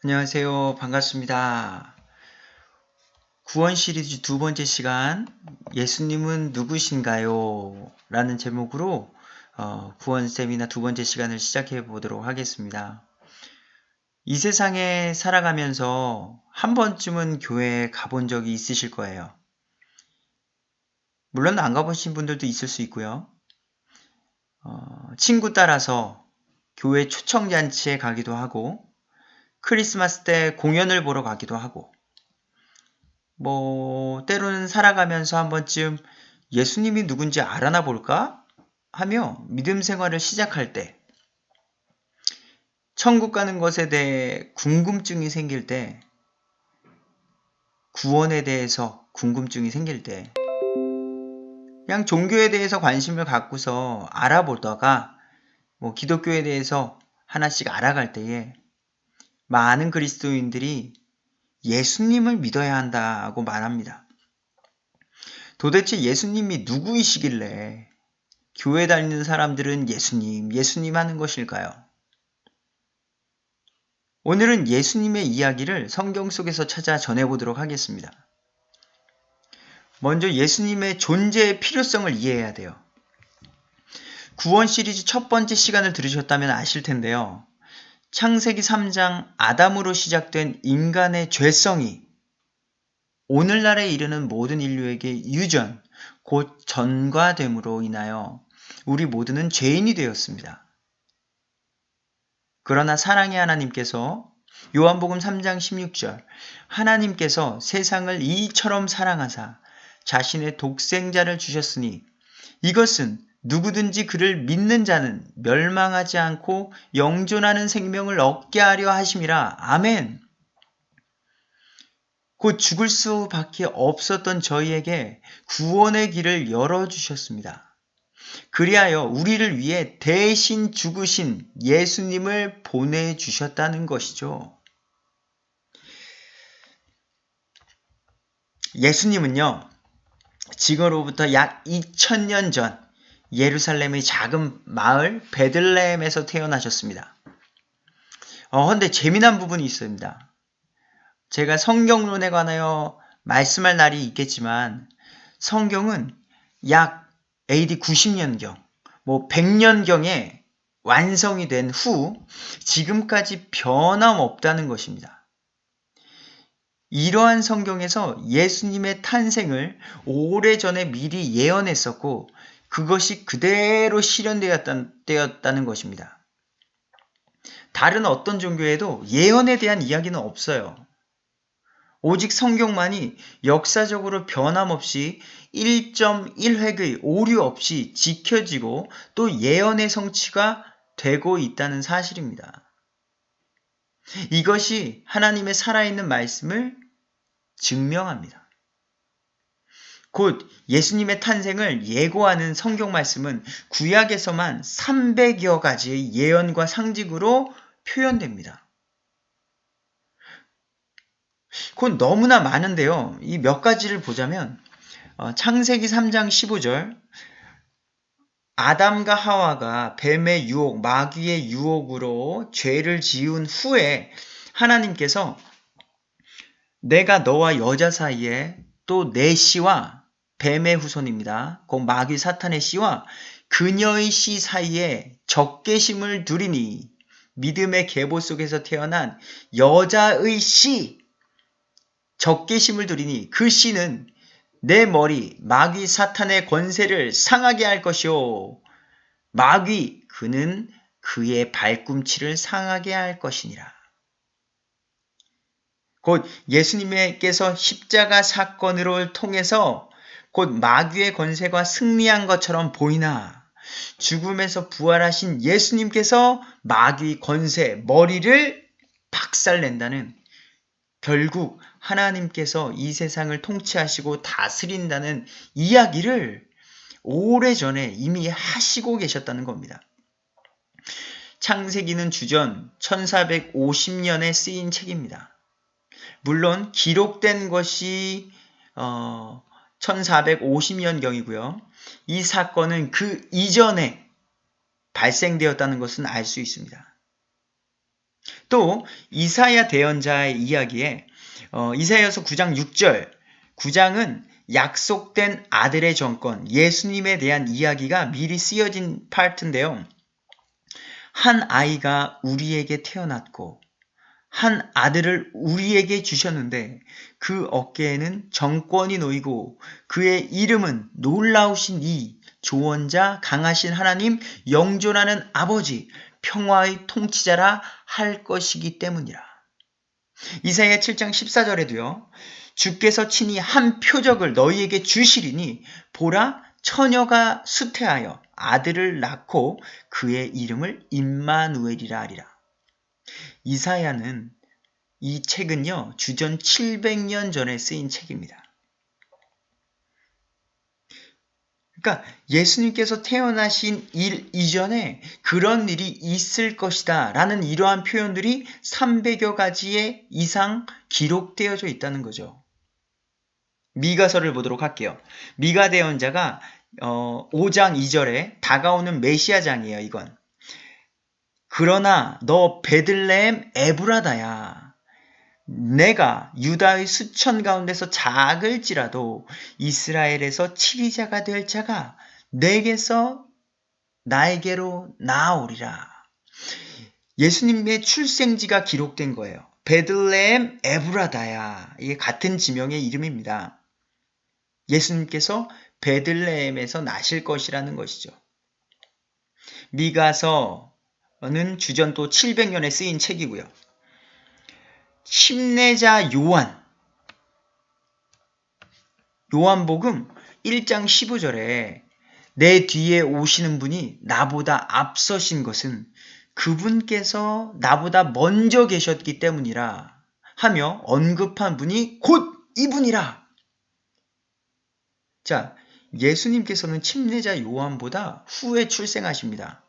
안녕하세요. 반갑습니다. 구원 시리즈 두 번째 시간, 예수님은 누구신가요? 라는 제목으로 구원 세미나 두 번째 시간을 시작해 보도록 하겠습니다. 이 세상에 살아가면서 한 번쯤은 교회에 가본 적이 있으실 거예요. 물론 안 가보신 분들도 있을 수 있고요. 친구 따라서 교회 초청잔치에 가기도 하고, 크리스마스 때 공연을 보러 가기도 하고, 때로는 살아가면서 한 번쯤 예수님이 누군지 알아나 볼까? 하며 믿음 생활을 시작할 때, 천국 가는 것에 대해 궁금증이 생길 때, 구원에 대해서 궁금증이 생길 때, 그냥 종교에 대해서 관심을 갖고서 알아보다가, 기독교에 대해서 하나씩 알아갈 때에, 많은 그리스도인들이 예수님을 믿어야 한다고 말합니다. 도대체 예수님이 누구이시길래 교회 다니는 사람들은 예수님 하는 것일까요? 오늘은 예수님의 이야기를 성경 속에서 찾아 전해보도록 하겠습니다. 먼저 예수님의 존재의 필요성을 이해해야 돼요. 구원 시리즈 첫 번째 시간을 들으셨다면 아실 텐데요. 창세기 3장 아담으로 시작된 인간의 죄성이 오늘날에 이르는 모든 인류에게 유전, 곧 전가됨으로 인하여 우리 모두는 죄인이 되었습니다. 그러나 사랑의 하나님께서 요한복음 3장 16절 하나님께서 세상을 이처럼 사랑하사 자신의 독생자를 주셨으니 이것은 누구든지 그를 믿는 자는 멸망하지 않고 영존하는 생명을 얻게 하려 하심이라. 아멘. 곧 죽을 수밖에 없었던 저희에게 구원의 길을 열어주셨습니다. 그리하여 우리를 위해 대신 죽으신 예수님을 보내주셨다는 것이죠. 예수님은요, 지금으로부터 약 2000년 전 예루살렘의 작은 마을 베들레헴에서 태어나셨습니다. 근데 재미난 부분이 있습니다. 제가 성경론에 관하여 말씀할 날이 있겠지만 성경은 약 AD 90년경, 100년경에 완성이 된 후 지금까지 변함없다는 것입니다. 이러한 성경에서 예수님의 탄생을 오래전에 미리 예언했었고 그것이 그대로 실현되었다는 것입니다. 다른 어떤 종교에도 예언에 대한 이야기는 없어요. 오직 성경만이 역사적으로 변함없이 1.1획의 오류 없이 지켜지고 또 예언의 성취가 되고 있다는 사실입니다. 이것이 하나님의 살아있는 말씀을 증명합니다. 곧 예수님의 탄생을 예고하는 성경 말씀은 구약에서만 300여 가지의 예언과 상징으로 표현됩니다. 그건 너무나 많은데요. 이 몇 가지를 보자면 창세기 3장 15절 아담과 하와가 뱀의 유혹, 마귀의 유혹으로 죄를 지은 후에 하나님께서 내가 너와 여자 사이에 또 내 씨와 뱀의 후손입니다. 곧 마귀 사탄의 씨와 그녀의 씨 사이에 적개심을 두리니 믿음의 계보 속에서 태어난 여자의 씨 적개심을 두리니 그 씨는 내 머리 마귀 사탄의 권세를 상하게 할 것이요 마귀 그는 그의 발꿈치를 상하게 할 것이니라. 곧 예수님께서 십자가 사건으로 통해서 곧 마귀의 권세가 승리한 것처럼 보이나 죽음에서 부활하신 예수님께서 마귀 권세 머리를 박살낸다는 결국 하나님께서 이 세상을 통치하시고 다스린다는 이야기를 오래전에 이미 하시고 계셨다는 겁니다. 창세기는 주전 1450년에 쓰인 책입니다. 물론 기록된 것이 1450년경이고요. 이 사건은 그 이전에 발생되었다는 것은 알 수 있습니다. 또 이사야 대언자의 이야기에 이사야서 9장 6절 9장은 약속된 아들의 정권 예수님에 대한 이야기가 미리 쓰여진 파트인데요. 한 아이가 우리에게 태어났고 한 아들을 우리에게 주셨는데 그 어깨에는 정권이 놓이고 그의 이름은 놀라우신 이 조언자 강하신 하나님 영존하는 아버지 평화의 통치자라 할 것이기 때문이라. 이사야 7장 14절에도요. 주께서 친히 한 표적을 너희에게 주시리니 보라 처녀가 수태하여 아들을 낳고 그의 이름을 임마누엘이라 하리라. 이사야는 이 책은요. 주전 700년 전에 쓰인 책입니다. 그러니까 예수님께서 태어나신 일 이전에 그런 일이 있을 것이다 라는 이러한 표현들이 300여 가지의 이상 기록되어져 있다는 거죠. 미가서를 보도록 할게요. 미가 대언자가 5장 2절에 다가오는 메시아장이에요. 이건. 그러나 너 베들레헴 에브라다야. 내가 유다의 수천 가운데서 작을지라도 이스라엘에서 치리자가 될 자가 내게서 나에게로 나아오리라. 예수님의 출생지가 기록된 거예요. 베들레헴 에브라다야. 이게 같은 지명의 이름입니다. 예수님께서 베들레헴에서 나실 것이라는 것이죠. 미가서는 주전 또 700년에 쓰인 책이고요. 침례자 요한복음 1장 15절에 내 뒤에 오시는 분이 나보다 앞서신 것은 그분께서 나보다 먼저 계셨기 때문이라 하며 언급한 분이 곧 이분이라. 자, 예수님께서는 침례자 요한보다 후에 출생하십니다.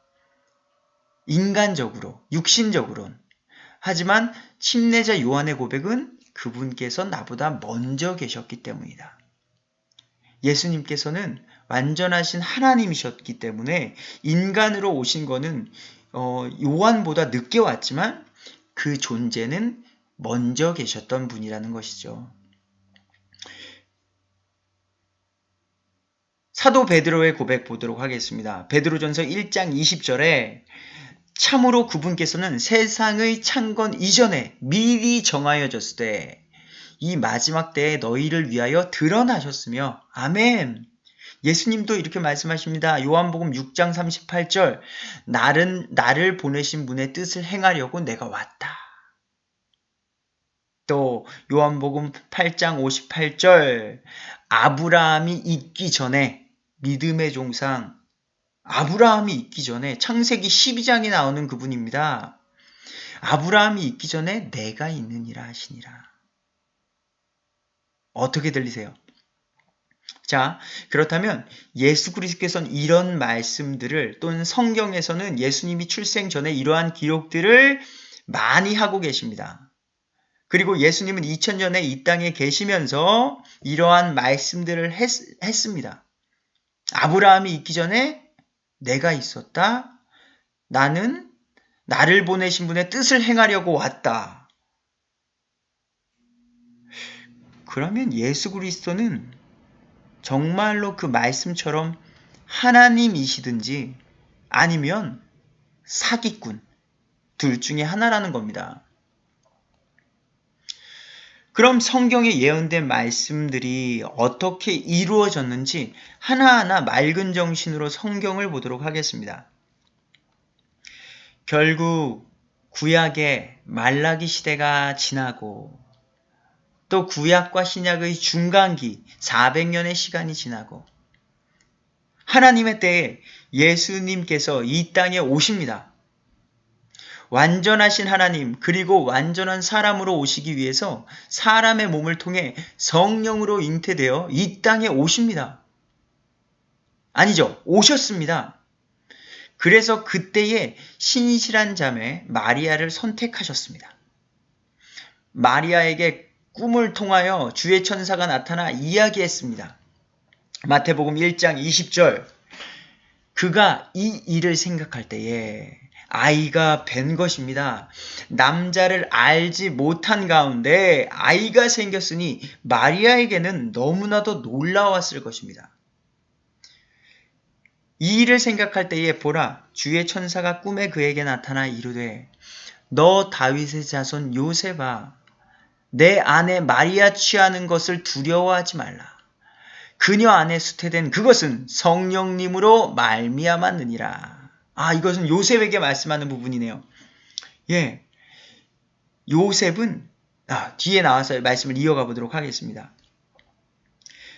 인간적으로, 육신적으로는. 하지만 침례자 요한의 고백은 그분께서 나보다 먼저 계셨기 때문이다. 예수님께서는 완전하신 하나님이셨기 때문에 인간으로 오신 거는 요한보다 늦게 왔지만 그 존재는 먼저 계셨던 분이라는 것이죠. 사도 베드로의 고백 보도록 하겠습니다. 베드로전서 1장 20절에 참으로 그분께서는 세상의 창건 이전에 미리 정하여졌을 때 이 마지막 때에 너희를 위하여 드러나셨으며 아멘. 예수님도 이렇게 말씀하십니다. 요한복음 6장 38절 나를 보내신 분의 뜻을 행하려고 내가 왔다. 또 요한복음 8장 58절 아브라함이 있기 전에 믿음의 종상 아브라함이 있기 전에 창세기 12장에 나오는 그분입니다. 아브라함이 있기 전에 내가 있느니라 하시니라. 어떻게 들리세요? 자, 그렇다면 예수 그리스도께서는 이런 말씀들을 또는 성경에서는 예수님이 출생 전에 이러한 기록들을 많이 하고 계십니다. 그리고 예수님은 2000년에 이 땅에 계시면서 이러한 말씀들을 했습니다. 아브라함이 있기 전에 내가 있었다. 나를 보내신 분의 뜻을 행하려고 왔다. 그러면 예수 그리스도는 정말로 그 말씀처럼 하나님이시든지 아니면 사기꾼 둘 중에 하나라는 겁니다. 그럼 성경에 예언된 말씀들이 어떻게 이루어졌는지 하나하나 맑은 정신으로 성경을 보도록 하겠습니다. 결국 구약의 말라기 시대가 지나고 또 구약과 신약의 중간기 400년의 시간이 지나고 하나님의 때에 예수님께서 이 땅에 오십니다. 완전하신 하나님 그리고 완전한 사람으로 오시기 위해서 사람의 몸을 통해 성령으로 잉태되어 이 땅에 오십니다. 아니죠. 오셨습니다. 그래서 그때에 신실한 자매 마리아를 선택하셨습니다. 마리아에게 꿈을 통하여 주의 천사가 나타나 이야기했습니다. 마태복음 1장 20절 그가 이 일을 생각할 때에 아이가 뵌 것입니다. 남자를 알지 못한 가운데 아이가 생겼으니 마리아에게는 너무나도 놀라웠을 것입니다. 이 일을 생각할 때에 보라, 주의 천사가 꿈에 그에게 나타나 이르되 너 다윗의 자손 요셉아, 내 아내 마리아 취하는 것을 두려워하지 말라. 그녀 안에 수태된 그것은 성령님으로 말미암았느니라. 이것은 요셉에게 말씀하는 부분이네요. 예, 요셉은 뒤에 나와서 말씀을 이어가 보도록 하겠습니다.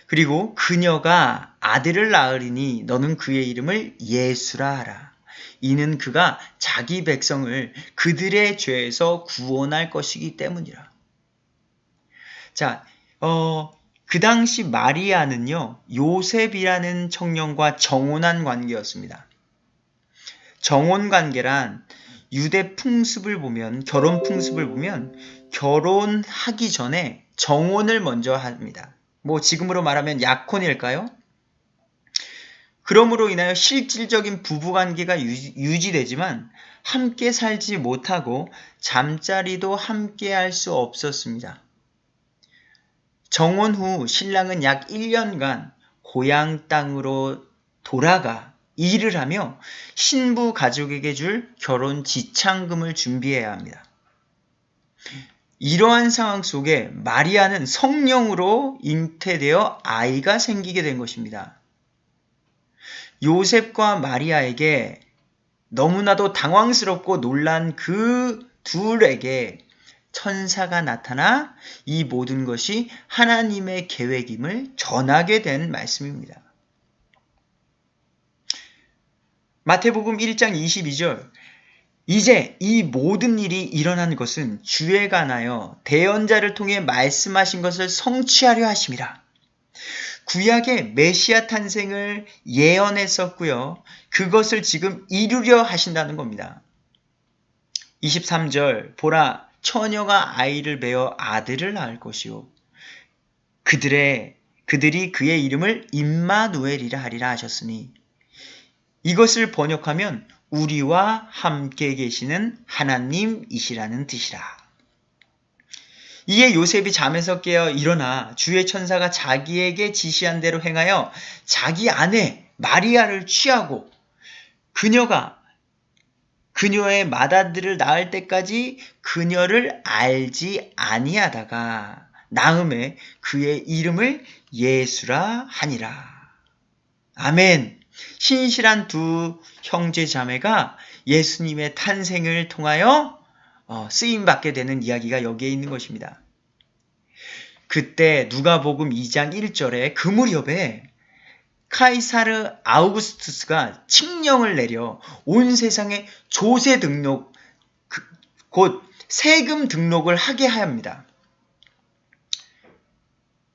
그리고 그녀가 아들을 낳으리니 너는 그의 이름을 예수라 하라. 이는 그가 자기 백성을 그들의 죄에서 구원할 것이기 때문이라. 자, 그 당시 마리아는요, 요셉이라는 청년과 정혼한 관계였습니다. 정혼 관계란 유대 풍습을 보면, 결혼 풍습을 보면 결혼하기 전에 정혼을 먼저 합니다. 지금으로 말하면 약혼일까요? 그러므로 인하여 실질적인 부부관계가 유지되지만 함께 살지 못하고 잠자리도 함께 할 수 없었습니다. 정혼 후 신랑은 약 1년간 고향 땅으로 돌아가 일을 하며 신부 가족에게 줄 결혼 지창금을 준비해야 합니다. 이러한 상황 속에 마리아는 성령으로 잉태되어 아이가 생기게 된 것입니다. 요셉과 마리아에게 너무나도 당황스럽고 놀란 그 둘에게 천사가 나타나 이 모든 것이 하나님의 계획임을 전하게 된 말씀입니다. 마태복음 1장 22절, 이제 이 모든 일이 일어난 것은 주에 관하여 대언자를 통해 말씀하신 것을 성취하려 하심이라. 구약의 메시아 탄생을 예언했었고요. 그것을 지금 이루려 하신다는 겁니다. 23절, 보라, 처녀가 아이를 베어 아들을 낳을 것이요. 그들이 그의 이름을 임마누엘이라 하리라 하셨으니, 이것을 번역하면 우리와 함께 계시는 하나님이시라는 뜻이라. 이에 요셉이 잠에서 깨어 일어나 주의 천사가 자기에게 지시한 대로 행하여 자기 아내 마리아를 취하고 그녀의 맏아들을 낳을 때까지 그녀를 알지 아니하다가 나음에 그의 이름을 예수라 하니라. 아멘. 신실한 두 형제 자매가 예수님의 탄생을 통하여 쓰임받게 되는 이야기가 여기에 있는 것입니다. 그때 누가복음 2장 1절에 그 무렵에 카이사르 아우구스투스가 칙령을 내려 온 세상에 조세 등록, 곧 세금 등록을 하게 합니다.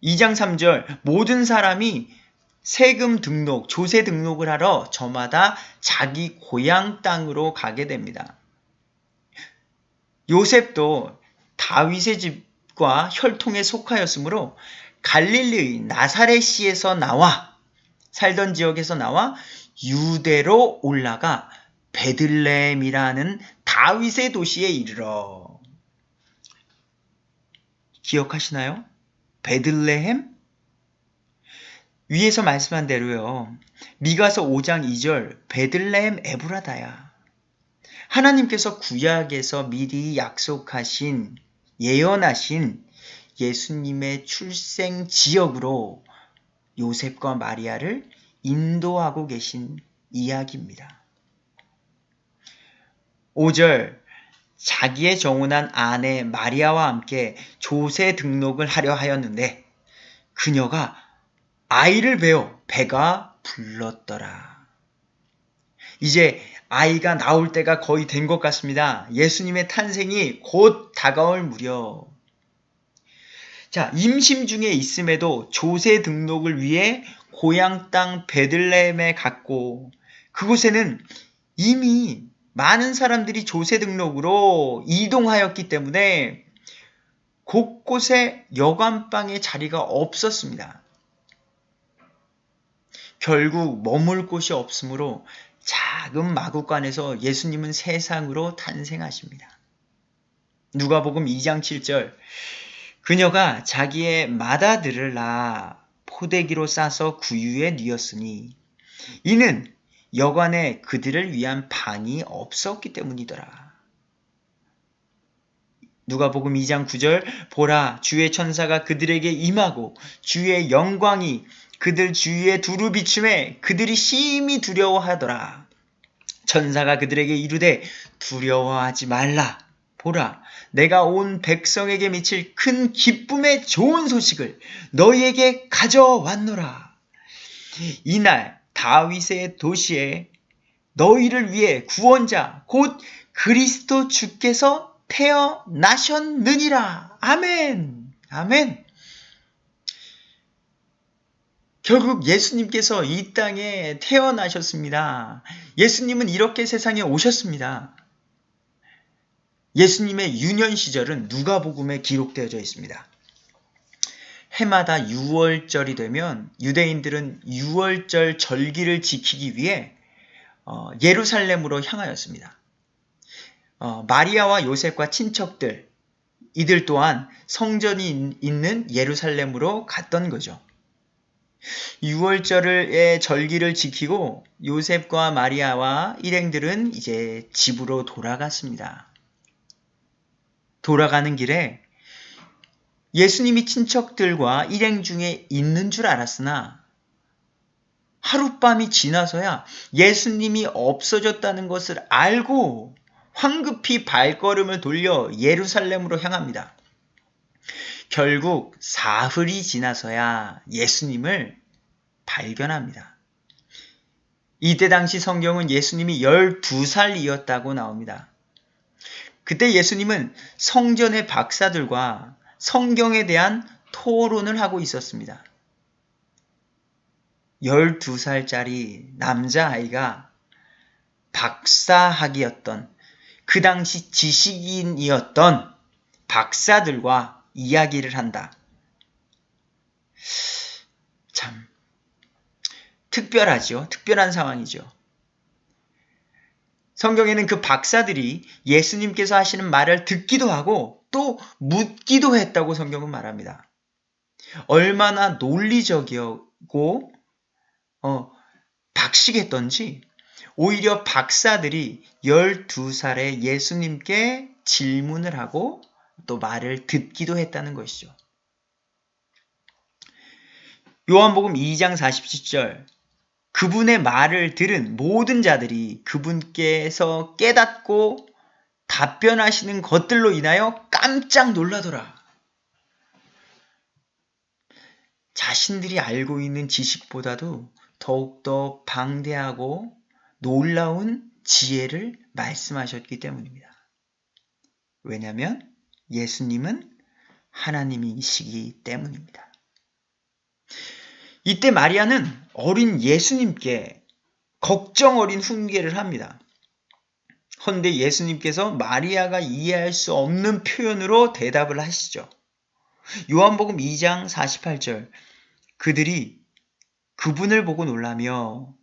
2장 3절, 모든 사람이 세금 등록, 조세 등록을 하러 저마다 자기 고향 땅으로 가게 됩니다. 요셉도 다윗의 집과 혈통에 속하였으므로 갈릴리 나사렛시에서 나와 살던 지역에서 나와 유대로 올라가 베들레헴이라는 다윗의 도시에 이르러. 기억하시나요? 베들레헴? 위에서 말씀한 대로요. 미가서 5장 2절 베들레헴 에브라다야. 하나님께서 구약에서 미리 약속하신, 예언하신 예수님의 출생 지역으로 요셉과 마리아를 인도하고 계신 이야기입니다. 5절, 자기의 정혼한 아내 마리아와 함께 조세 등록을 하려 하였는데 그녀가 아이를 베어 배가 불렀더라. 이제 아이가 나올 때가 거의 된 것 같습니다. 예수님의 탄생이 곧 다가올 무렵. 자, 임신 중에 있음에도 조세 등록을 위해 고향 땅 베들레헴에 갔고 그곳에는 이미 많은 사람들이 조세 등록으로 이동하였기 때문에 곳곳에 여관방의 자리가 없었습니다. 결국 머물 곳이 없으므로 작은 마구간에서 예수님은 세상으로 탄생하십니다. 누가복음 2장 7절 그녀가 자기의 맏아들을 낳아 포대기로 싸서 구유에 뉘었으니 이는 여관에 그들을 위한 방이 없었기 때문이더라. 누가복음 2장 9절 보라 주의 천사가 그들에게 임하고 주의 영광이 그들 주위에 두루 비춤에 그들이 심히 두려워하더라. 천사가 그들에게 이르되 두려워하지 말라. 보라 내가 온 백성에게 미칠 큰 기쁨의 좋은 소식을 너희에게 가져왔노라. 이날 다윗의 도시에 너희를 위해 구원자 곧 그리스도 주께서 태어나셨느니라. 아멘. 아멘. 결국 예수님께서 이 땅에 태어나셨습니다. 예수님은 이렇게 세상에 오셨습니다. 예수님의 유년 시절은 누가복음에 기록되어져 있습니다. 해마다 6월절이 되면 유대인들은 6월절 절기를 지키기 위해 예루살렘으로 향하였습니다. 마리아와 요셉과 친척들, 이들 또한 성전이 있는 예루살렘으로 갔던 거죠. 6월절의 절기를 지키고 요셉과 마리아와 일행들은 이제 집으로 돌아갔습니다. 돌아가는 길에 예수님이 친척들과 일행 중에 있는 줄 알았으나 하룻밤이 지나서야 예수님이 없어졌다는 것을 알고 황급히 발걸음을 돌려 예루살렘으로 향합니다. 결국 사흘이 지나서야 예수님을 발견합니다. 이때 당시 성경은 예수님이 12살이었다고 나옵니다. 그때 예수님은 성전의 박사들과 성경에 대한 토론을 하고 있었습니다. 12살짜리 남자아이가 박사학위였던 그 당시 지식인이었던 박사들과 이야기를 한다. 참 특별하죠. 특별한 상황이죠. 성경에는 그 박사들이 예수님께서 하시는 말을 듣기도 하고 또 묻기도 했다고 성경은 말합니다. 얼마나 논리적이고 박식했던지 오히려 박사들이 12살에 예수님께 질문을 하고 또 말을 듣기도 했다는 것이죠. 요한복음 2장 47절 그분의 말을 들은 모든 자들이 그분께서 깨닫고 답변하시는 것들로 인하여 깜짝 놀라더라. 자신들이 알고 있는 지식보다도 더욱더 방대하고 놀라운 지혜를 말씀하셨기 때문입니다. 왜냐하면 예수님은 하나님이시기 때문입니다. 이때 마리아는 어린 예수님께 걱정 어린 훈계를 합니다. 헌데 예수님께서 마리아가 이해할 수 없는 표현으로 대답을 하시죠. 요한복음 2장 48절 그들이 그분을 보고 놀라며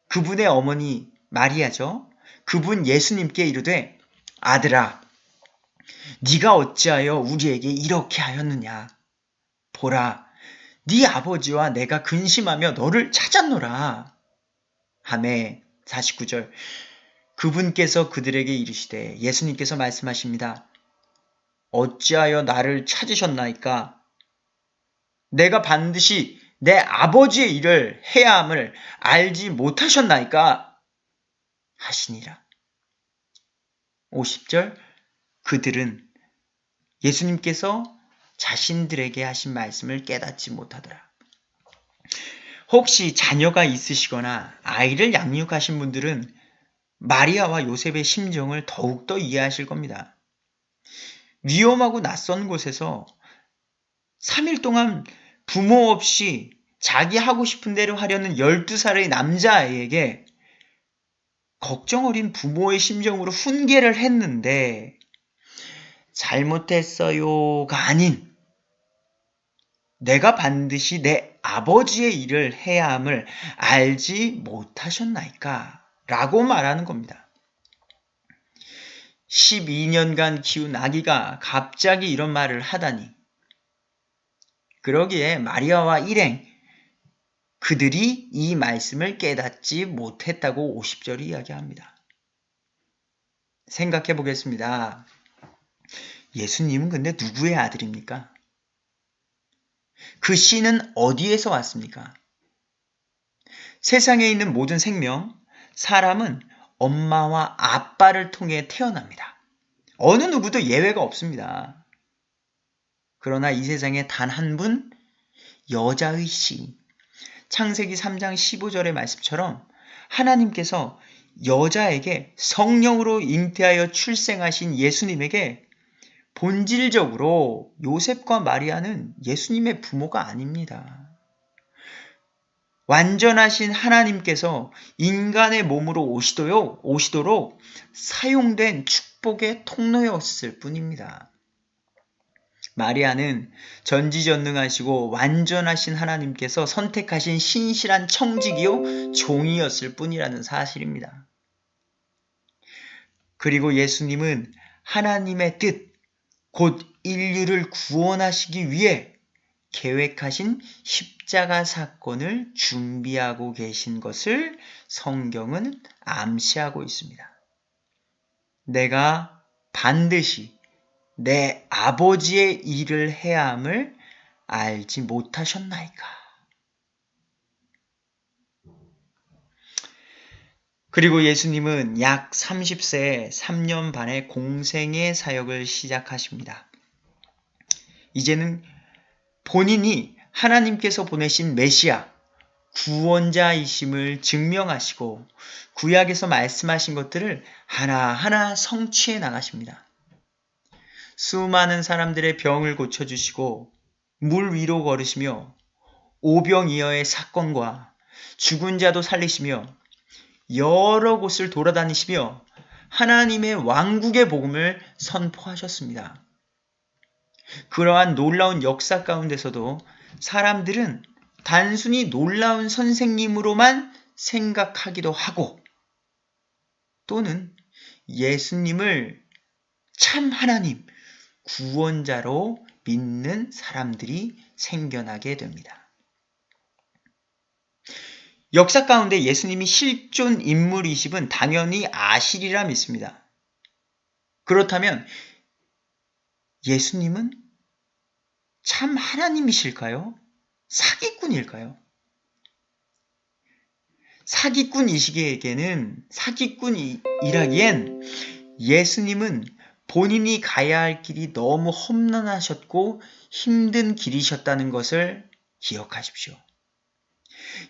그분의 어머니 마리아죠. 그분 예수님께 이르되 아들아 네가 어찌하여 우리에게 이렇게 하였느냐. 보라 네 아버지와 내가 근심하며 너를 찾았노라. 하매 49절 그분께서 그들에게 이르시되 예수님께서 말씀하십니다. 어찌하여 나를 찾으셨나이까? 내가 반드시 내 아버지의 일을 해야 함을 알지 못하셨나이까? 하시니라. 50절 그들은 예수님께서 자신들에게 하신 말씀을 깨닫지 못하더라. 혹시 자녀가 있으시거나 아이를 양육하신 분들은 마리아와 요셉의 심정을 더욱더 이해하실 겁니다. 위험하고 낯선 곳에서 3일 동안 부모 없이 자기 하고 싶은 대로 하려는 12살의 남자아이에게 걱정 어린 부모의 심정으로 훈계를 했는데 잘못했어요가 아닌 내가 반드시 내 아버지의 일을 해야 함을 알지 못하셨나이까 라고 말하는 겁니다. 12년간 키운 아기가 갑자기 이런 말을 하다니. 그러기에 마리아와 일행, 그들이 이 말씀을 깨닫지 못했다고 50절이 이야기합니다. 생각해 보겠습니다. 예수님은 근데 누구의 아들입니까? 그 씨는 어디에서 왔습니까? 세상에 있는 모든 생명, 사람은 엄마와 아빠를 통해 태어납니다. 어느 누구도 예외가 없습니다. 그러나 이 세상에 단 한 분, 여자의 씨, 창세기 3장 15절의 말씀처럼 하나님께서 여자에게 성령으로 잉태하여 출생하신 예수님에게 본질적으로 요셉과 마리아는 예수님의 부모가 아닙니다. 완전하신 하나님께서 인간의 몸으로 오시도록 사용된 축복의 통로였을 뿐입니다. 마리아는 전지전능하시고 완전하신 하나님께서 선택하신 신실한 청지기요 종이었을 뿐이라는 사실입니다. 그리고 예수님은 하나님의 뜻, 곧 인류를 구원하시기 위해 계획하신 십자가 사건을 준비하고 계신 것을 성경은 암시하고 있습니다. 내가 반드시 내 아버지의 일을 해야 함을 알지 못하셨나이까. 그리고 예수님은 약 30세에 3년 반의 공생의 사역을 시작하십니다. 이제는 본인이 하나님께서 보내신 메시아, 구원자이심을 증명하시고 구약에서 말씀하신 것들을 하나하나 성취해 나가십니다. 수많은 사람들의 병을 고쳐주시고 물 위로 걸으시며 오병이어의 사건과 죽은 자도 살리시며 여러 곳을 돌아다니시며 하나님의 왕국의 복음을 선포하셨습니다. 그러한 놀라운 역사 가운데서도 사람들은 단순히 놀라운 선생님으로만 생각하기도 하고 또는 예수님을 참 하나님, 구원자로 믿는 사람들이 생겨나게 됩니다. 역사 가운데 예수님이 실존 인물이심은 당연히 아시리라 믿습니다. 그렇다면 예수님은 참 하나님이실까요? 사기꾼일까요? 사기꾼이라기엔 예수님은 본인이 가야 할 길이 너무 험난하셨고 힘든 길이셨다는 것을 기억하십시오.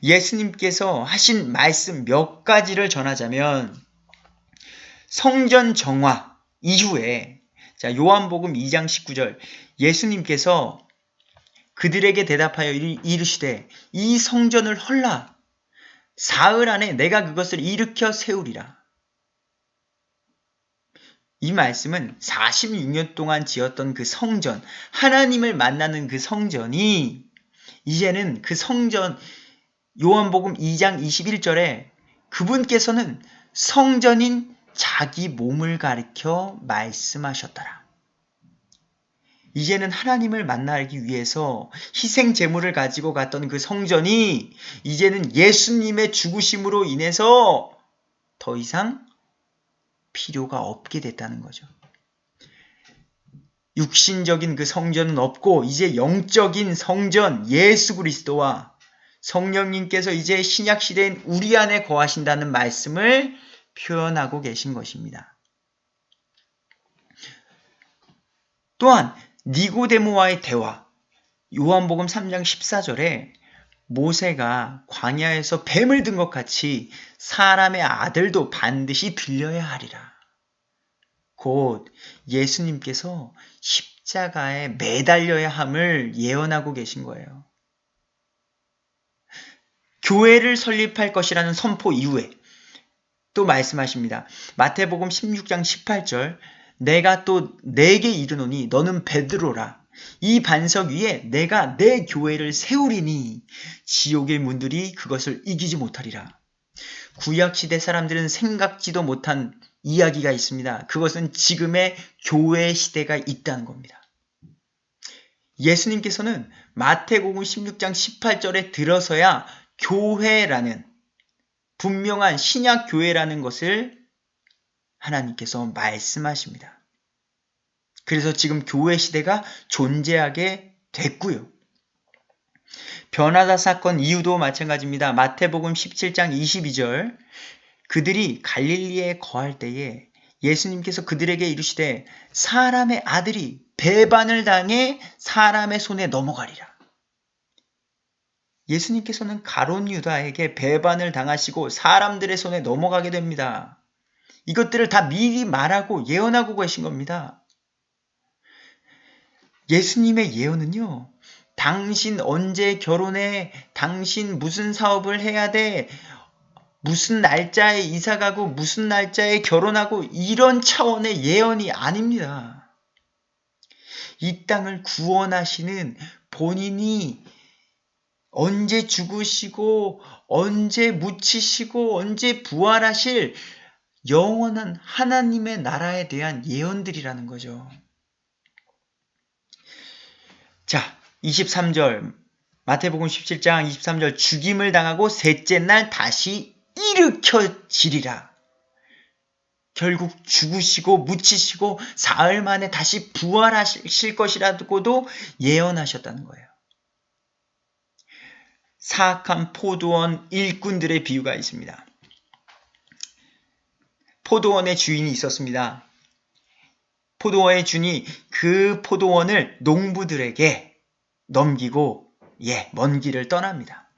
예수님께서 하신 말씀 몇 가지를 전하자면 성전 정화 이후에 요한복음 2장 19절 예수님께서 그들에게 대답하여 이르시되 이 성전을 헐라 사흘 안에 내가 그것을 일으켜 세우리라. 이 말씀은 46년 동안 지었던 그 성전, 하나님을 만나는 그 성전이 이제는 그 성전 요한복음 2장 21절에 그분께서는 성전인 자기 몸을 가리켜 말씀하셨더라. 이제는 하나님을 만나기 위해서 희생 제물을 가지고 갔던 그 성전이 이제는 예수님의 죽으심으로 인해서 더 이상 필요가 없게 됐다는 거죠. 육신적인 그 성전은 없고 이제 영적인 성전 예수 그리스도와 성령님께서 이제 신약시대인 우리 안에 거하신다는 말씀을 표현하고 계신 것입니다. 또한 니고데모와의 대화, 요한복음 3장 14절에 모세가 광야에서 뱀을 든 것 같이 사람의 아들도 반드시 들려야 하리라. 곧 예수님께서 십자가에 매달려야 함을 예언하고 계신 거예요. 교회를 설립할 것이라는 선포 이후에 또 말씀하십니다. 마태복음 16장 18절 내가 또 내게 이르노니 너는 베드로라. 이 반석 위에 내가 내 교회를 세우리니 지옥의 문들이 그것을 이기지 못하리라. 구약시대 사람들은 생각지도 못한 이야기가 있습니다. 그것은 지금의 교회 시대가 있다는 겁니다. 예수님께서는 마태복음 16장 18절에 들어서야 교회라는 분명한 신약 교회라는 것을 하나님께서 말씀하십니다. 그래서 지금 교회 시대가 존재하게 됐고요. 변화다 사건 이후도 마찬가지입니다. 마태복음 17장 22절 그들이 갈릴리에 거할 때에 예수님께서 그들에게 이르시되 사람의 아들이 배반을 당해 사람의 손에 넘어가리라. 예수님께서는 가룟 유다에게 배반을 당하시고 사람들의 손에 넘어가게 됩니다. 이것들을 다 미리 말하고 예언하고 계신 겁니다. 예수님의 예언은요. 당신 언제 결혼해? 당신 무슨 사업을 해야 돼? 무슨 날짜에 이사가고 무슨 날짜에 결혼하고 이런 차원의 예언이 아닙니다. 이 땅을 구원하시는 본인이 언제 죽으시고 언제 묻히시고 언제 부활하실 영원한 하나님의 나라에 대한 예언들이라는 거죠. 자, 23절 마태복음 17장 23절 죽임을 당하고 셋째 날 다시 일으켜지리라. 결국 죽으시고 묻히시고 사흘 만에 다시 부활하실 것이라고도 예언하셨다는 거예요. 사악한 포도원 일꾼들의 비유가 있습니다. 포도원의 주인이 있었습니다. 포도원의 주인이 그 포도원을 농부들에게 넘기고 먼 길을 떠납니다.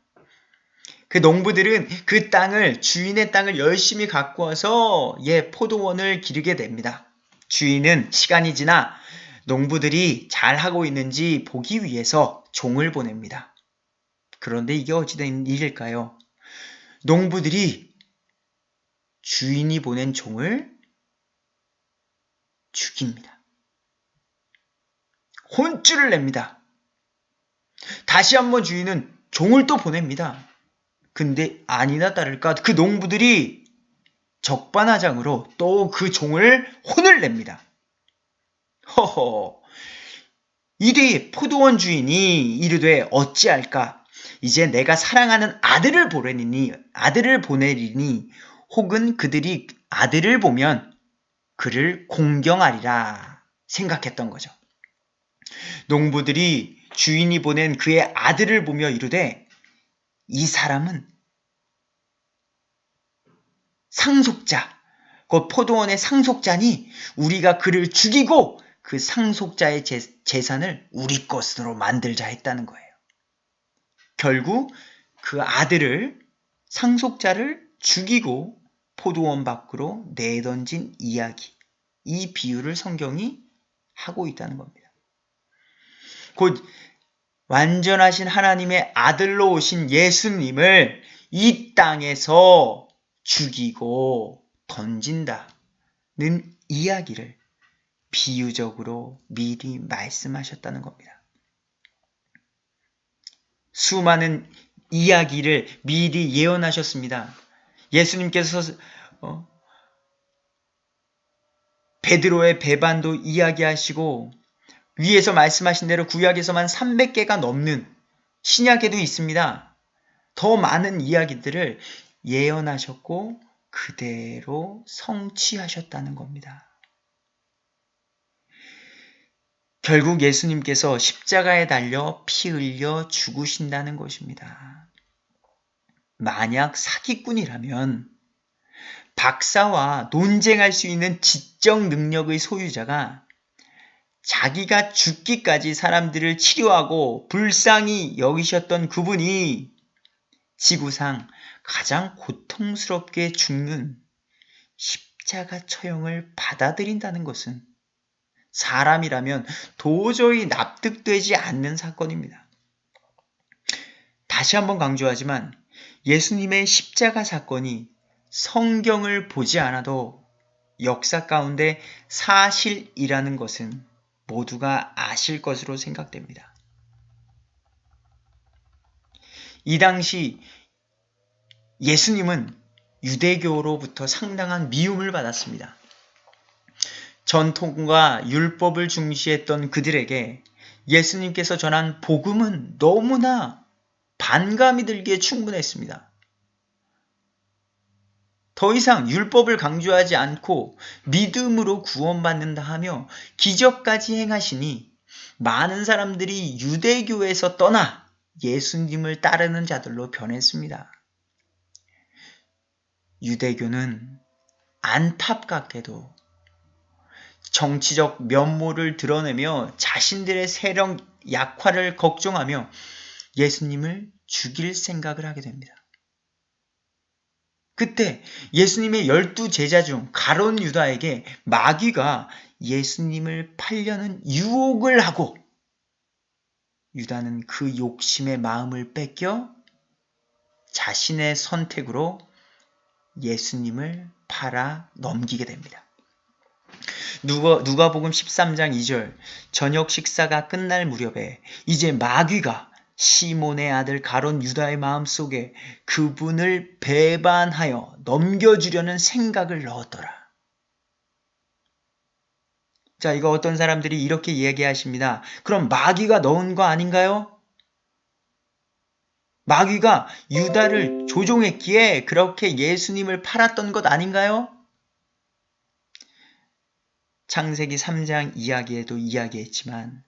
그 농부들은 그 땅을 주인의 땅을 열심히 갖고 와서 포도원을 기르게 됩니다. 주인은 시간이 지나 농부들이 잘하고 있는지 보기 위해서 종을 보냅니다. 그런데 이게 어찌된 일일까요? 농부들이 주인이 보낸 종을 죽입니다. 혼쭐을 냅니다. 다시 한번 주인은 종을 또 보냅니다. 근데 아니나 다를까 그 농부들이 적반하장으로 또 그 종을 혼을 냅니다. 허허, 이리 포도원 주인이 이르되 어찌할까? 이제 내가 사랑하는 아들을 보내리니 혹은 그들이 아들을 보면 그를 공경하리라 생각했던 거죠. 농부들이 주인이 보낸 그의 아들을 보며 이르되 이 사람은 상속자, 그 포도원의 상속자니 우리가 그를 죽이고 그 상속자의 재산을 우리 것으로 만들자 했다는 거예요. 결국 그 아들을 상속자를 죽이고 포도원 밖으로 내던진 이야기, 이 비유를 성경이 하고 있다는 겁니다. 곧 완전하신 하나님의 아들로 오신 예수님을 이 땅에서 죽이고 던진다는 이야기를 비유적으로 미리 말씀하셨다는 겁니다. 수많은 이야기를 미리 예언하셨습니다. 예수님께서 베드로의 배반도 이야기하시고 위에서 말씀하신 대로 구약에서만 300개가 넘는 신약에도 있습니다. 더 많은 이야기들을 예언하셨고 그대로 성취하셨다는 겁니다. 결국 예수님께서 십자가에 달려 피 흘려 죽으신다는 것입니다. 만약 사기꾼이라면 박사와 논쟁할 수 있는 지적 능력의 소유자가 자기가 죽기까지 사람들을 치료하고 불쌍히 여기셨던 그분이 지구상 가장 고통스럽게 죽는 십자가 처형을 받아들인다는 것은 사람이라면 도저히 납득되지 않는 사건입니다. 다시 한번 강조하지만 예수님의 십자가 사건이 성경을 보지 않아도 역사 가운데 사실이라는 것은 모두가 아실 것으로 생각됩니다. 이 당시 예수님은 유대교로부터 상당한 미움을 받았습니다. 전통과 율법을 중시했던 그들에게 예수님께서 전한 복음은 너무나 반감이 들기에 충분했습니다. 더 이상 율법을 강조하지 않고 믿음으로 구원받는다 하며 기적까지 행하시니 많은 사람들이 유대교에서 떠나 예수님을 따르는 자들로 변했습니다. 유대교는 안타깝게도 정치적 면모를 드러내며 자신들의 세력 약화를 걱정하며 예수님을 죽일 생각을 하게 됩니다. 그때 예수님의 12 제자 중 가룟 유다에게 마귀가 예수님을 팔려는 유혹을 하고 유다는 그 욕심의 마음을 뺏겨 자신의 선택으로 예수님을 팔아 넘기게 됩니다. 누가복음 13장 2절 저녁 식사가 끝날 무렵에 이제 마귀가 시몬의 아들 가룟 유다의 마음속에 그분을 배반하여 넘겨주려는 생각을 넣었더라. 자, 이거 어떤 사람들이 이렇게 이야기하십니다. 그럼 마귀가 넣은 거 아닌가요? 마귀가 유다를 조종했기에 그렇게 예수님을 팔았던 것 아닌가요? 창세기 3장 이야기에도 이야기했지만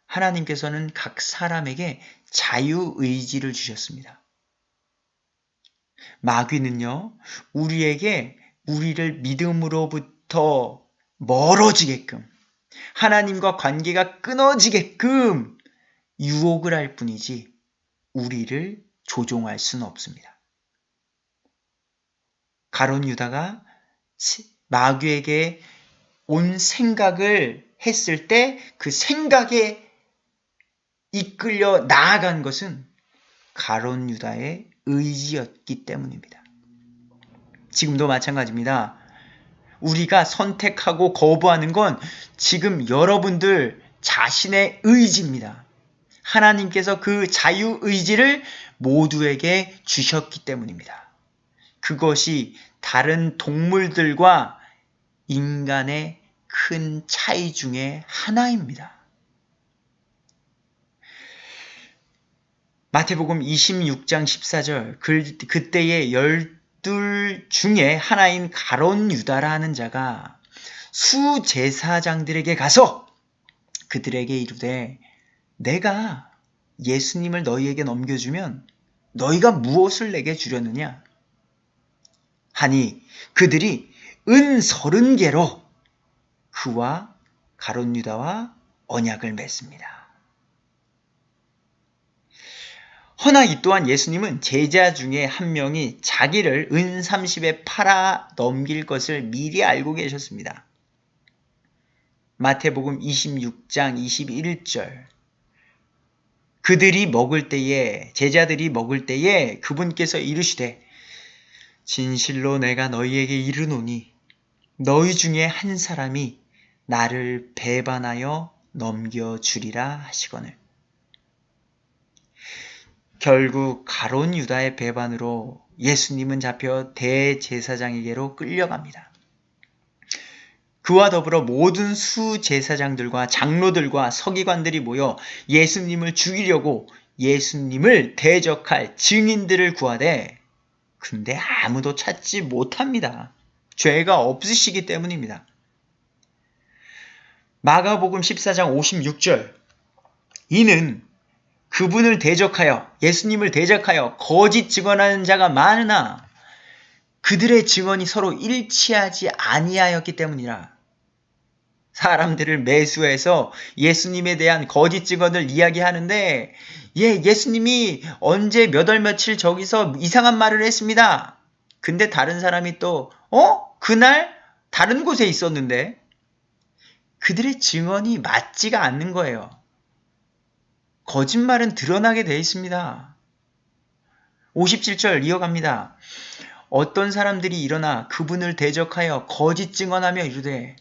하나님께서는 각 사람에게 자유의지를 주셨습니다. 마귀는요, 우리를 믿음으로부터 멀어지게끔, 하나님과 관계가 끊어지게끔 유혹을 할 뿐이지 우리를 조종할 수는 없습니다. 가룟 유다가 마귀에게 온 생각을 했을 때 그 생각에 이끌려 나아간 것은 가룟 유다의 의지였기 때문입니다. 지금도 마찬가지입니다. 우리가 선택하고 거부하는 건 지금 여러분들 자신의 의지입니다. 하나님께서 그 자유의지를 모두에게 주셨기 때문입니다. 그것이 다른 동물들과 인간의 큰 차이 중에 하나입니다. 마태복음 26장 14절 그때의 12 중에 하나인 가룟 유다라 하는 자가 수제사장들에게 가서 그들에게 이르되 내가 예수님을 너희에게 넘겨주면 너희가 무엇을 내게 주려느냐 하니 그들이 은 30개로 그와 가룟 유다와 언약을 맺습니다. 허나 이 또한 예수님은 제자 중에 한 명이 자기를 은 30에 팔아 넘길 것을 미리 알고 계셨습니다. 마태복음 26장 21절 제자들이 먹을 때에 그분께서 이르시되 진실로 내가 너희에게 이르노니 너희 중에 한 사람이 나를 배반하여 넘겨주리라 하시거늘. 결국 가룟 유다의 배반으로 예수님은 잡혀 대제사장에게로 끌려갑니다. 그와 더불어 모든 수제사장들과 장로들과 서기관들이 모여 예수님을 죽이려고 예수님을 대적할 증인들을 구하되 근데 아무도 찾지 못합니다. 죄가 없으시기 때문입니다. 마가복음 14장 56절 이는 그분을 대적하여 예수님을 대적하여 거짓 증언하는 자가 많으나 그들의 증언이 서로 일치하지 아니하였기 때문이라. 사람들을 매수해서 예수님에 대한 거짓 증언을 이야기하는데 예수님이 언제 몇 월 며칠 저기서 이상한 말을 했습니다. 근데 다른 사람이 또 그날 다른 곳에 있었는데 그들의 증언이 맞지가 않는 거예요. 거짓말은 드러나게 되어 있습니다. 57절 이어갑니다. 어떤 사람들이 일어나 그분을 대적하여 거짓 증언하며 이르되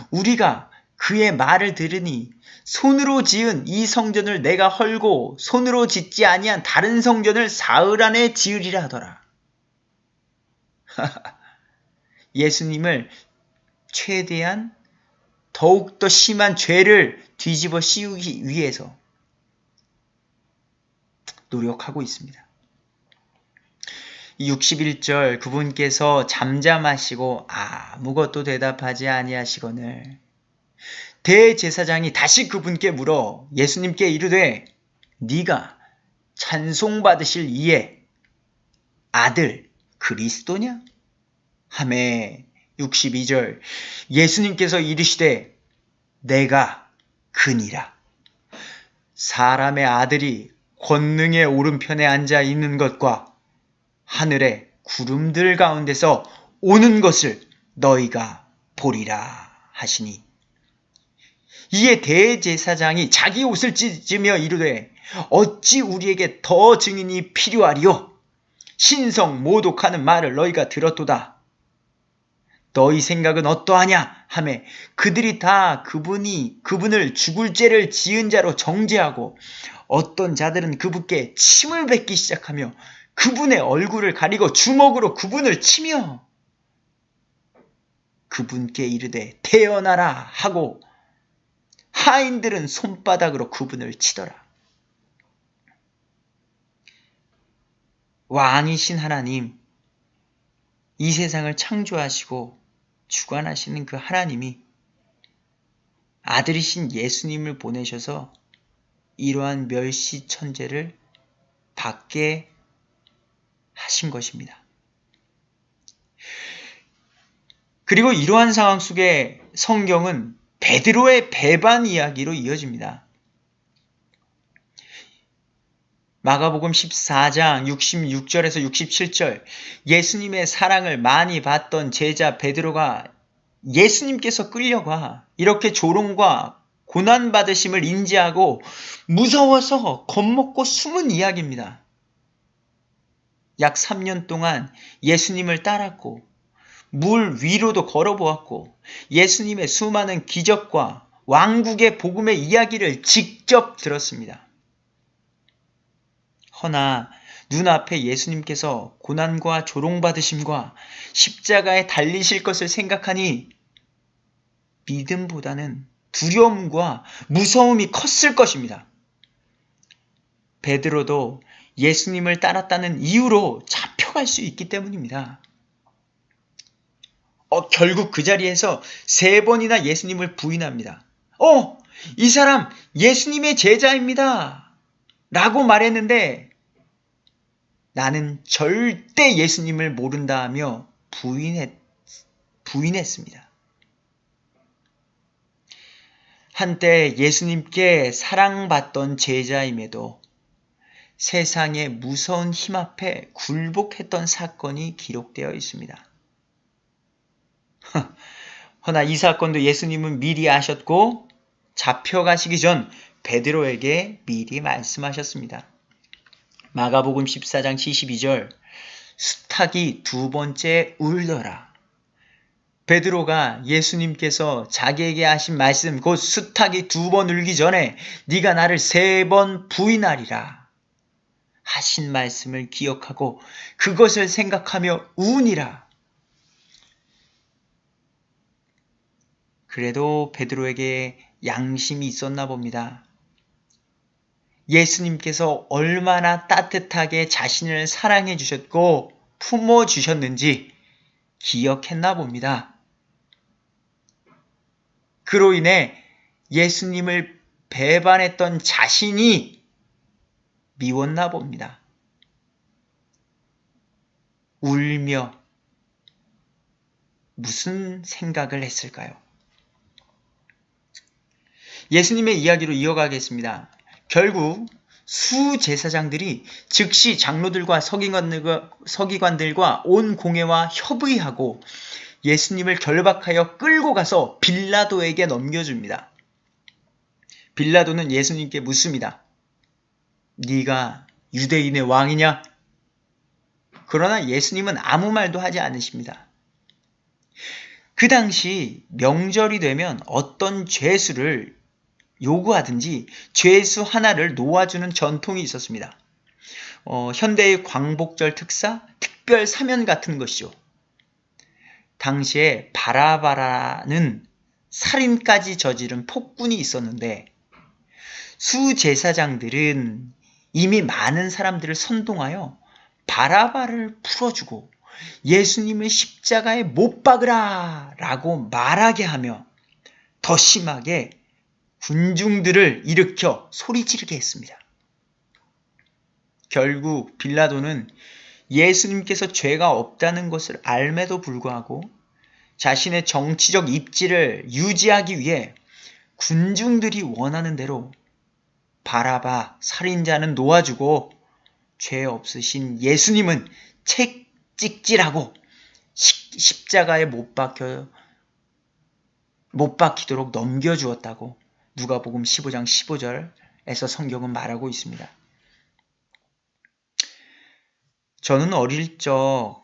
우리가 그의 말을 들으니 손으로 지은 이 성전을 내가 헐고 손으로 짓지 아니한 다른 성전을 사흘 안에 지으리라 하더라. 예수님을 최대한 더욱더 심한 죄를 뒤집어 씌우기 위해서 노력하고 있습니다. 61절 그분께서 잠잠하시고 아무것도 대답하지 아니하시거늘 대제사장이 다시 그분께 물어 예수님께 이르되 네가 찬송받으실 이의 아들 그리스도냐? 하매 62절 예수님께서 이르시되 내가 그니라. 사람의 아들이 권능의 오른편에 앉아 있는 것과 하늘의 구름들 가운데서 오는 것을 너희가 보리라 하시니 이에 대제사장이 자기 옷을 찢으며 이르되 어찌 우리에게 더 증인이 필요하리요? 신성 모독하는 말을 너희가 들었도다. 너희 생각은 어떠하냐? 하매 그들이 다 그분을 죽을 죄를 지은 자로 정죄하고 어떤 자들은 그분께 침을 뱉기 시작하며 그분의 얼굴을 가리고 주먹으로 그분을 치며 그분께 이르되 태어나라 하고 하인들은 손바닥으로 그분을 치더라. 왕이신 하나님, 이 세상을 창조하시고 주관하시는 그 하나님이 아들이신 예수님을 보내셔서 이러한 멸시천재를 받게 하신 것입니다. 그리고 이러한 상황 속에 성경은 베드로의 배반 이야기로 이어집니다. 마가복음 14장 66절에서 67절 예수님의 사랑을 많이 받던 제자 베드로가 예수님께서 끌려가 이렇게 조롱과 고난받으심을 인지하고 무서워서 겁먹고 숨은 이야기입니다. 약 3년 동안 예수님을 따랐고 물 위로도 걸어보았고 예수님의 수많은 기적과 왕국의 복음의 이야기를 직접 들었습니다. 허나 눈앞에 예수님께서 고난과 조롱받으심과 십자가에 달리실 것을 생각하니 믿음보다는 두려움과 무서움이 컸을 것입니다. 베드로도 예수님을 따랐다는 이유로 잡혀갈 수 있기 때문입니다. 결국 그 자리에서 3번이나 예수님을 부인합니다. 이 사람 예수님의 제자입니다. 라고 말했는데 나는 절대 예수님을 모른다 하며 부인했습니다. 한때 예수님께 사랑받던 제자임에도 세상의 무서운 힘 앞에 굴복했던 사건이 기록되어 있습니다. 허나 이 사건도 예수님은 미리 아셨고 잡혀가시기 전 베드로에게 미리 말씀하셨습니다. 마가복음 14장 72절 수탉이 2번째 울더라. 베드로가 예수님께서 자기에게 하신 말씀 곧 수탉이 2번 울기 전에 네가 나를 3번 부인하리라 하신 말씀을 기억하고 그것을 생각하며 우니라. 그래도 베드로에게 양심이 있었나 봅니다. 예수님께서 얼마나 따뜻하게 자신을 사랑해 주셨고 품어 주셨는지 기억했나 봅니다. 그로 인해 예수님을 배반했던 자신이 미웠나 봅니다. 울며 무슨 생각을 했을까요? 예수님의 이야기로 이어가겠습니다. 결국 수제사장들이 즉시 장로들과 서기관들과 온 공회와 협의하고 예수님을 결박하여 끌고 가서 빌라도에게 넘겨줍니다. 빌라도는 예수님께 묻습니다. 네가 유대인의 왕이냐? 그러나 예수님은 아무 말도 하지 않으십니다. 그 당시 명절이 되면 어떤 죄수를 요구하든지 죄수 하나를 놓아주는 전통이 있었습니다. 현대의 광복절 특사, 특별 사면 같은 것이죠. 당시에 바라바라는 살인까지 저지른 폭군이 있었는데 수제사장들은 이미 많은 사람들을 선동하여 바라바를 풀어주고 예수님을 십자가에 못 박으라 라고 말하게 하며 더 심하게 군중들을 일으켜 소리지르게 했습니다. 결국 빌라도는 예수님께서 죄가 없다는 것을 알매도 불구하고 자신의 정치적 입지를 유지하기 위해 군중들이 원하는 대로 바라바 살인자는 놓아주고 죄 없으신 예수님은 책찍질하고 십자가에 못 박히도록 넘겨주었다고 누가복음 15장 15절에서 성경은 말하고 있습니다. 저는 어릴 적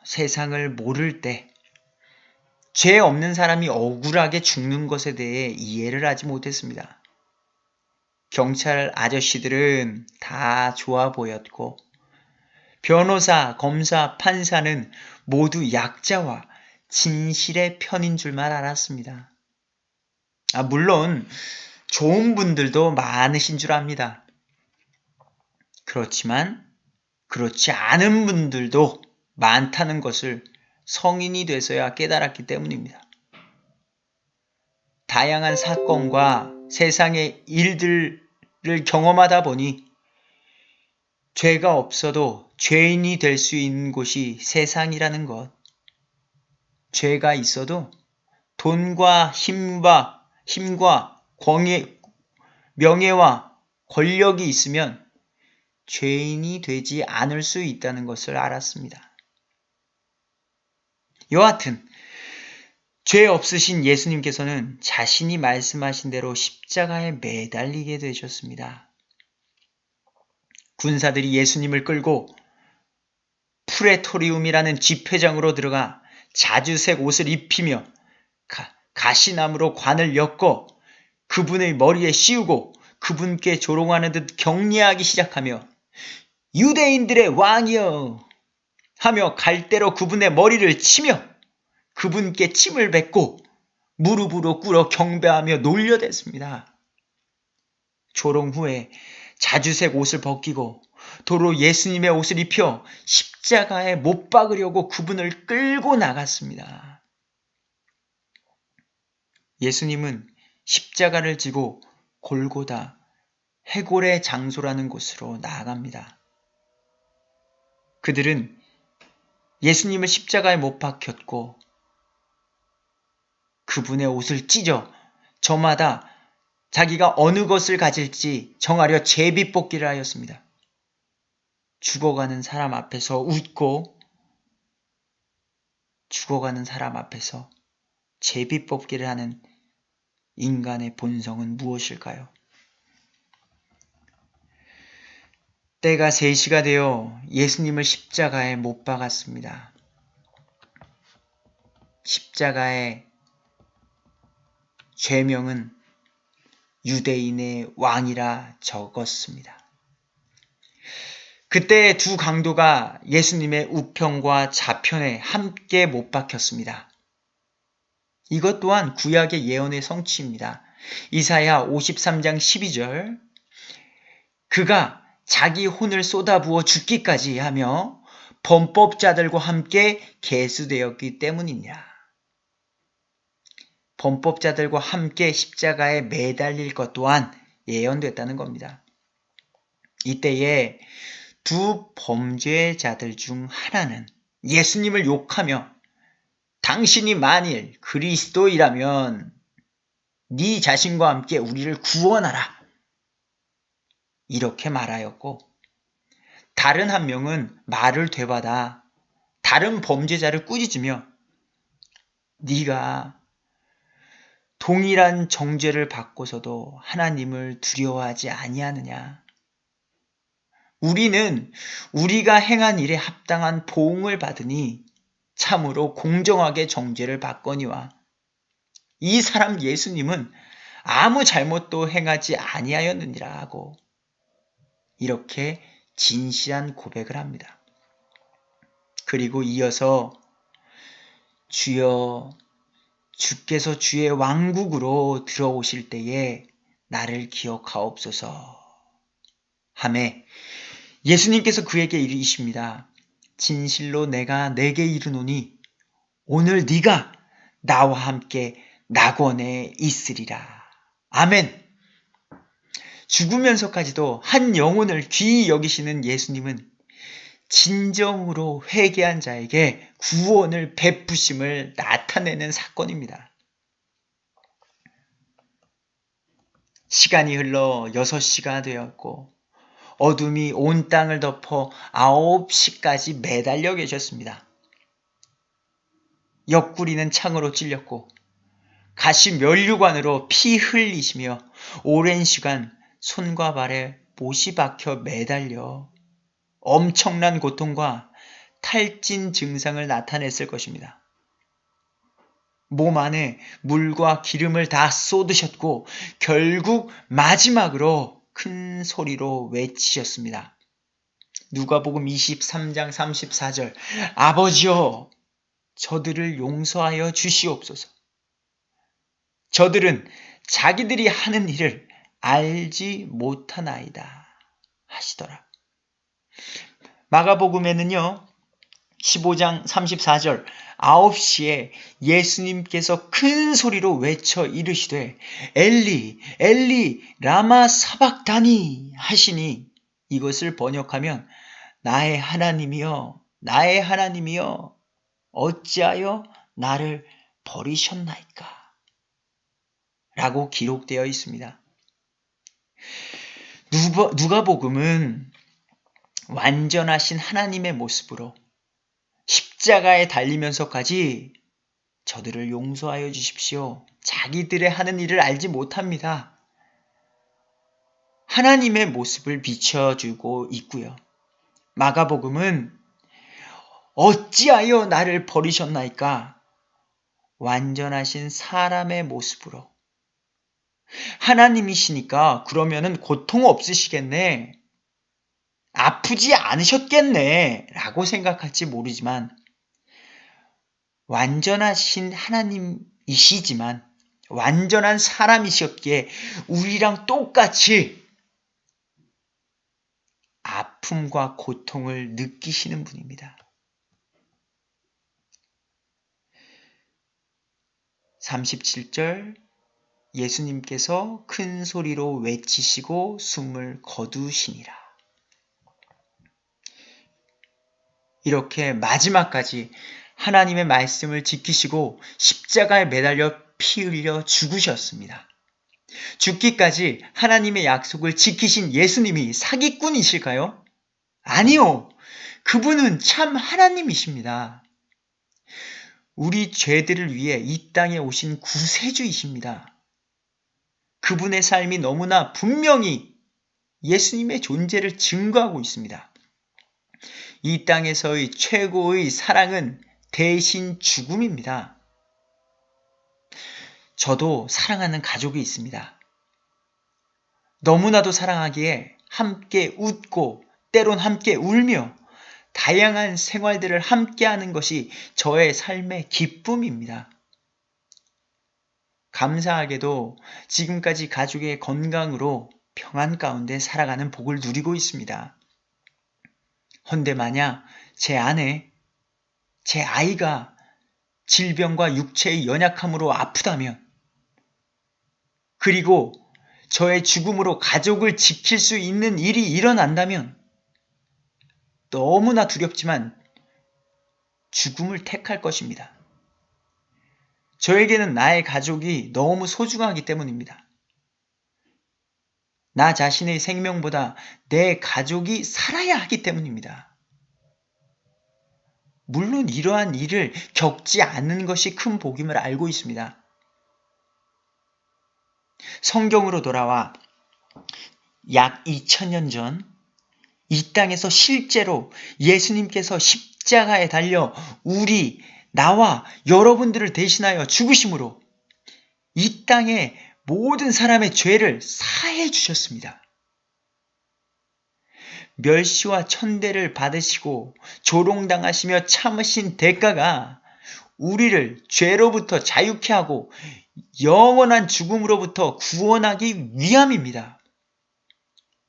세상을 모를 때 죄 없는 사람이 억울하게 죽는 것에 대해 이해를 하지 못했습니다. 경찰 아저씨들은 다 좋아 보였고 변호사, 검사, 판사는 모두 약자와 진실의 편인 줄만 알았습니다. 물론 좋은 분들도 많으신 줄 압니다. 그렇지만 그렇지 않은 분들도 많다는 것을 성인이 돼서야 깨달았기 때문입니다. 다양한 사건과 세상의 일들을 경험하다 보니 죄가 없어도 죄인이 될 수 있는 곳이 세상이라는 것, 죄가 있어도 돈과 힘과 명예와 권력이 있으면 죄인이 되지 않을 수 있다는 것을 알았습니다. 여하튼 죄 없으신 예수님께서는 자신이 말씀하신 대로 십자가에 매달리게 되셨습니다. 군사들이 예수님을 끌고 프레토리움이라는 집회장으로 들어가 자주색 옷을 입히며 가시나무로 관을 엮어 그분의 머리에 씌우고 그분께 조롱하는 듯 격려하기 시작하며 유대인들의 왕이여 하며 갈대로 그분의 머리를 치며 그분께 침을 뱉고 무릎으로 꿇어 경배하며 놀려댔습니다. 조롱 후에 자주색 옷을 벗기고 도로 예수님의 옷을 입혀 십자가에 못 박으려고 그분을 끌고 나갔습니다. 예수님은 십자가를 지고 골고다 해골의 장소라는 곳으로 나아갑니다. 그들은 예수님을 십자가에 못 박혔고 그분의 옷을 찢어 저마다 자기가 어느 것을 가질지 정하려 제비뽑기를 하였습니다. 죽어가는 사람 앞에서 웃고 죽어가는 사람 앞에서 제비뽑기를 하는 인간의 본성은 무엇일까요? 때가 3시가 되어 예수님을 십자가에 못 박았습니다. 십자가의 죄명은 유대인의 왕이라 적었습니다. 그때 두 강도가 예수님의 우편과 좌편에 함께 못 박혔습니다. 이것 또한 구약의 예언의 성취입니다. 이사야 53장 12절 그가 자기 혼을 쏟아부어 죽기까지 하며 범법자들과 함께 계수되었기 때문이니라. 범법자들과 함께 십자가에 매달릴 것 또한 예언됐다는 겁니다. 이때에 두 범죄자들 중 하나는 예수님을 욕하며 당신이 만일 그리스도이라면 네 자신과 함께 우리를 구원하라. 이렇게 말하였고 다른 한 명은 말을 되받아 다른 범죄자를 꾸짖으며 네가 동일한 정죄를 받고서도 하나님을 두려워하지 아니하느냐. 우리는 우리가 행한 일에 합당한 보응을 받으니 참으로 공정하게 정죄를 받거니와 이 사람 예수님은 아무 잘못도 행하지 아니하였느니라 하고 이렇게 진실한 고백을 합니다. 그리고 이어서 주여, 주께서 주의 왕국으로 들어오실 때에 나를 기억하옵소서 하매 예수님께서 그에게 이르십니다. 진실로 내가 내게 이르노니 오늘 네가 나와 함께 낙원에 있으리라. 아멘. 죽으면서까지도 한 영혼을 귀히 여기시는 예수님은 진정으로 회개한 자에게 구원을 베푸심을 나타내는 사건입니다. 시간이 흘러 6시가 되었고 어둠이 온 땅을 덮어 9시까지 매달려 계셨습니다. 옆구리는 창으로 찔렸고 가시 면류관으로 피 흘리시며 오랜 시간 손과 발에 못이 박혀 매달려 엄청난 고통과 탈진 증상을 나타냈을 것입니다. 몸 안에 물과 기름을 다 쏟으셨고 결국 마지막으로 큰 소리로 외치셨습니다. 누가복음 23장 34절 아버지여 저들을 용서하여 주시옵소서. 저들은 자기들이 하는 일을 알지 못하나이다 하시더라. 마가복음에는요 15장 34절 9시에 예수님께서 큰 소리로 외쳐 이르시되 엘리 엘리 라마 사박다니 하시니 이것을 번역하면 나의 하나님이여 나의 하나님이여 어찌하여 나를 버리셨나이까 라고 기록되어 있습니다. 누가복음은 완전하신 하나님의 모습으로 십자가에 달리면서까지 저들을 용서하여 주십시오. 자기들의 하는 일을 알지 못합니다. 하나님의 모습을 비춰주고 있고요. 마가복음은 어찌하여 나를 버리셨나이까? 완전하신 사람의 모습으로 하나님이시니까 그러면은 고통 없으시겠네. 아프지 않으셨겠네 라고 생각할지 모르지만 완전하신 하나님이시지만 완전한 사람이셨기에 우리랑 똑같이 아픔과 고통을 느끼시는 분입니다. 37절 예수님께서 큰 소리로 외치시고 숨을 거두시니라. 이렇게 마지막까지 하나님의 말씀을 지키시고 십자가에 매달려 피 흘려 죽으셨습니다. 죽기까지 하나님의 약속을 지키신 예수님이 사기꾼이실까요? 아니요. 그분은 참 하나님이십니다. 우리 죄들을 위해 이 땅에 오신 구세주이십니다. 그분의 삶이 너무나 분명히 예수님의 존재를 증거하고 있습니다. 이 땅에서의 최고의 사랑은 대신 죽음입니다. 저도 사랑하는 가족이 있습니다. 너무나도 사랑하기에 함께 웃고 때론 함께 울며 다양한 생활들을 함께하는 것이 저의 삶의 기쁨입니다. 감사하게도 지금까지 가족의 건강으로 평안 가운데 살아가는 복을 누리고 있습니다. 헌데 만약 제 아내, 제 아이가 질병과 육체의 연약함으로 아프다면 그리고 저의 죽음으로 가족을 지킬 수 있는 일이 일어난다면 너무나 두렵지만 죽음을 택할 것입니다. 저에게는 나의 가족이 너무 소중하기 때문입니다. 나 자신의 생명보다 내 가족이 살아야 하기 때문입니다. 물론 이러한 일을 겪지 않는 것이 큰 복임을 알고 있습니다. 성경으로 돌아와 약 2000년 전 이 땅에서 실제로 예수님께서 십자가에 달려 나와 여러분들을 대신하여 죽으심으로 이 땅의 모든 사람의 죄를 사해 주셨습니다. 멸시와 천대를 받으시고 조롱당하시며 참으신 대가가 우리를 죄로부터 자유케 하고 영원한 죽음으로부터 구원하기 위함입니다.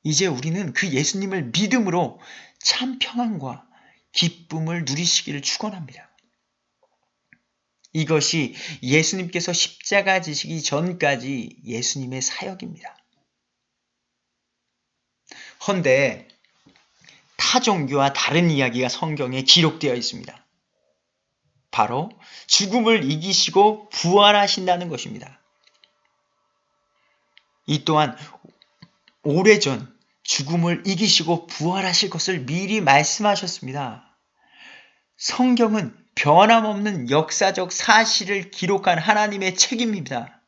이제 우리는 그 예수님을 믿음으로 참 평안과 기쁨을 누리시기를 축원합니다. 이것이 예수님께서 십자가 지시기 전까지 예수님의 사역입니다. 헌데 타 종교와 다른 이야기가 성경에 기록되어 있습니다. 바로 죽음을 이기시고 부활하신다는 것입니다. 이 또한 오래전 죽음을 이기시고 부활하실 것을 미리 말씀하셨습니다. 성경은 변함없는 역사적 사실을 기록한 하나님의 책임입니다.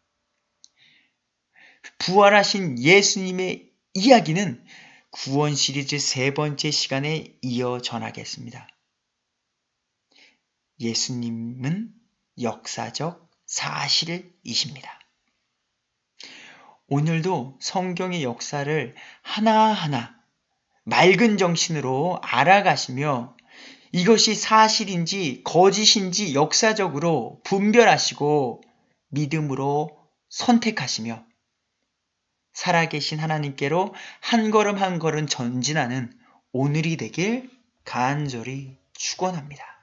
부활하신 예수님의 이야기는 구원 시리즈 3번째 시간에 이어 전하겠습니다. 예수님은 역사적 사실이십니다. 오늘도 성경의 역사를 하나하나 맑은 정신으로 알아가시며 이것이 사실인지 거짓인지 역사적으로 분별하시고 믿음으로 선택하시며 살아계신 하나님께로 한 걸음 한 걸음 전진하는 오늘이 되길 간절히 축원합니다.